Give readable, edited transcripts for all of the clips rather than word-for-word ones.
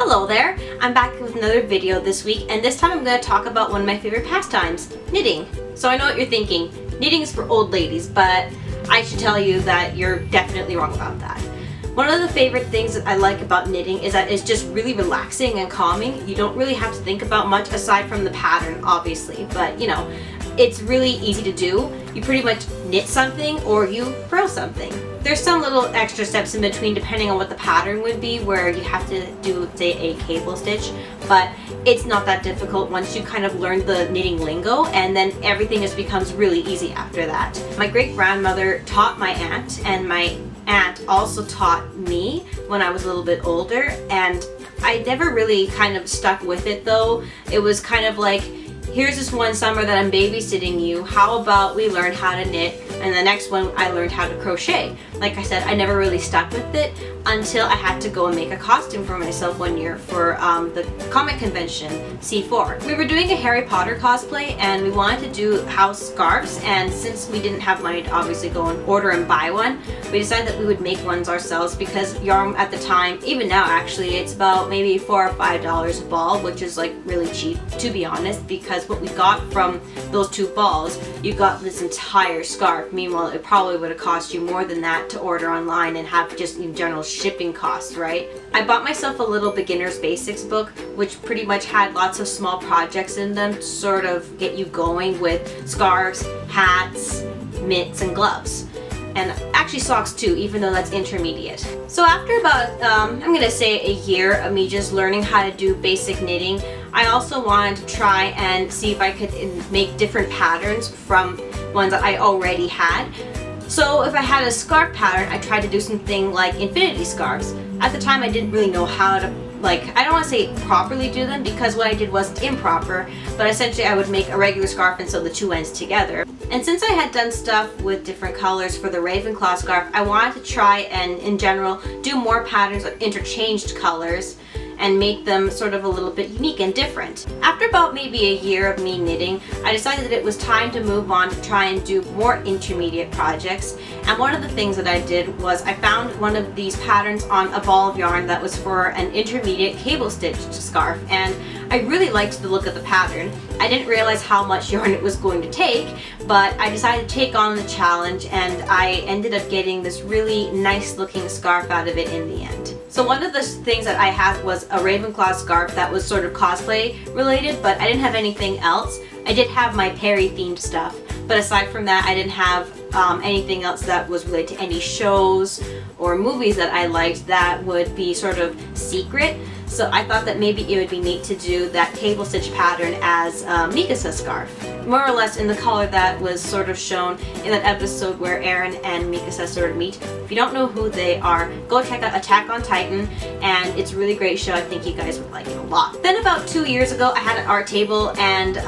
Hello there! I'm back with another video this week, and this time I'm going to talk about one of my favorite pastimes, knitting. So I know what you're thinking, knitting is for old ladies, but I should tell you that you're definitely wrong about that. One of the favorite things that I like about knitting is that it's just really relaxing and calming. You don't really have to think about much aside from the pattern, obviously, but you know, it's really easy to do. You pretty much knit something or you purl something. There's some little extra steps in between depending on what the pattern would be, where you have to do, say, a cable stitch, but it's not that difficult once you kind of learn the knitting lingo, and then everything just becomes really easy after that. My great-grandmother taught my aunt, and my aunt also taught me when I was a little bit older, and I never really kind of stuck with it though. It was kind of like, here's this one summer that I'm babysitting you, how about we learn how to knit, and the next one I learned how to crochet. Like I said, I never really stuck with it until I had to go and make a costume for myself one year for the comic convention, C4. We were doing a Harry Potter cosplay and we wanted to do house scarves, and since we didn't have money to obviously go and order and buy one, we decided that we would make ones ourselves, because yarn at the time, even now actually, it's about maybe $4 or $5 a ball, which is like really cheap to be honest, because what we got from those 2 balls, you got this entire scarf. Meanwhile, it probably would have cost you more than that to order online and have just in general shipping costs, right? I bought myself a little beginner's basics book, which pretty much had lots of small projects in them to sort of get you going with scarves, hats, mitts, and gloves. And actually socks too, even though that's intermediate. So after about, I'm gonna say a year of me just learning how to do basic knitting, I also wanted to try and see if I could make different patterns from ones that I already had. So if I had a scarf pattern, I tried to do something like infinity scarves. At the time I didn't really know how to, I don't want to say properly do them, because what I did wasn't improper, but essentially I would make a regular scarf and sew the 2 ends together. And since I had done stuff with different colors for the Ravenclaw scarf, I wanted to try and in general do more patterns of interchanged colors and make them sort of a little bit unique and different. After about maybe a year of me knitting, I decided that it was time to move on to try and do more intermediate projects. And one of the things that I did was I found one of these patterns on a ball of yarn that was for an intermediate cable stitched scarf, and I really liked the look of the pattern. I didn't realize how much yarn it was going to take, but I decided to take on the challenge, and I ended up getting this really nice looking scarf out of it in the end. So one of the things that I had was a Ravenclaw scarf that was sort of cosplay related, but I didn't have anything else. I did have my Perry themed stuff, but aside from that I didn't have anything else that was related to any shows or movies that I liked that would be sort of secret. So I thought that maybe it would be neat to do that cable stitch pattern as Mikasa's scarf. More or less in the color that was sort of shown in that episode where Eren and Mikasa sort of meet. If you don't know who they are, go check out Attack on Titan, and it's a really great show. I think you guys would like it a lot. Then about 2 years ago I had an art table, and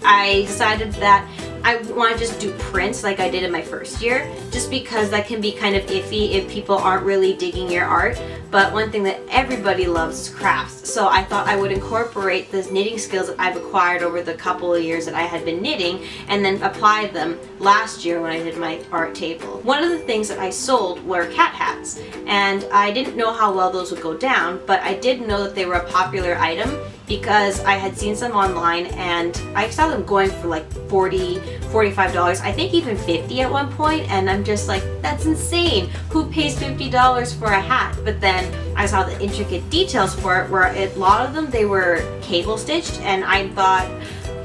I decided that I want to just do prints like I did in my first year, just because that can be kind of iffy if people aren't really digging your art. But one thing that everybody loves is crafts, so I thought I would incorporate those knitting skills that I've acquired over the couple of years that I had been knitting, and then apply them last year when I did my art table. One of the things that I sold were cat hats, and I didn't know how well those would go down, but I did know that they were a popular item because I had seen some online, and I saw them going for like $40, $45, I think even $50 at one point, and I'm just like, that's insane. Who pays $50 for a hat? But then I saw the intricate details for it, where a lot of them, they were cable stitched, and I thought,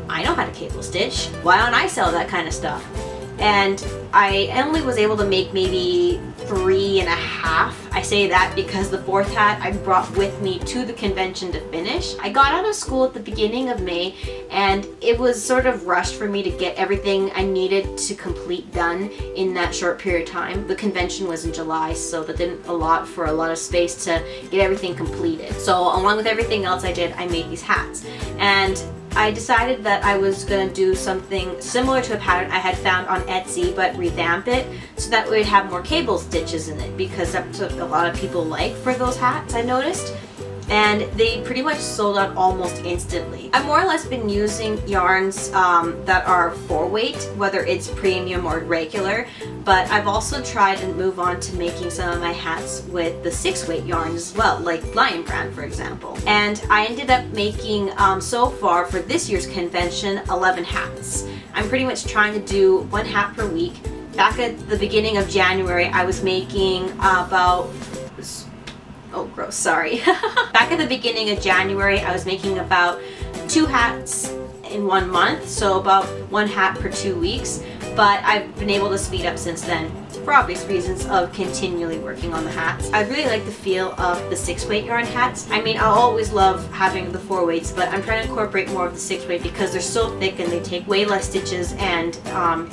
I know how to cable stitch. Why don't I sell that kind of stuff? And I only was able to make maybe 3.5. I say that because the 4th hat I brought with me to the convention to finish. I got out of school at the beginning of May, and it was sort of rushed for me to get everything I needed to complete done in that short period of time. The convention was in July, so that didn't allot for a lot of space to get everything completed. So along with everything else I did, I made these hats. And I decided that I was going to do something similar to a pattern I had found on Etsy, but revamp it so that we'd have more cable stitches in it, because that's what a lot of people like for those hats, I noticed. and they pretty much sold out almost instantly. I've more or less been using yarns that are 4-weight, whether it's premium or regular, but I've also tried and move on to making some of my hats with the 6-weight yarns as well, like Lion Brand for example. And I ended up making, so far for this year's convention, 11 hats. I'm pretty much trying to do 1 hat per week. Back at the beginning of January, I was making about, oh gross, sorry. Back at the beginning of January, I was making about 2 hats in 1 month, so about 1 hat per 2 weeks. But I've been able to speed up since then for obvious reasons of continually working on the hats. I really like the feel of the 6-weight yarn hats. I mean, I'll always love having the 4-weights, but I'm trying to incorporate more of the 6-weight because they're so thick and they take way less stitches and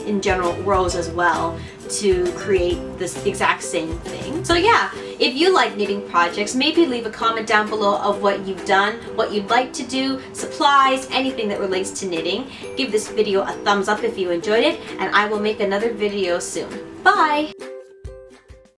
in general rows as well to create this exact same thing. So yeah, if you like knitting projects, maybe leave a comment down below of what you've done, what you'd like to do, supplies, anything that relates to knitting. Give this video a thumbs up if you enjoyed it, and I will make another video soon. Bye!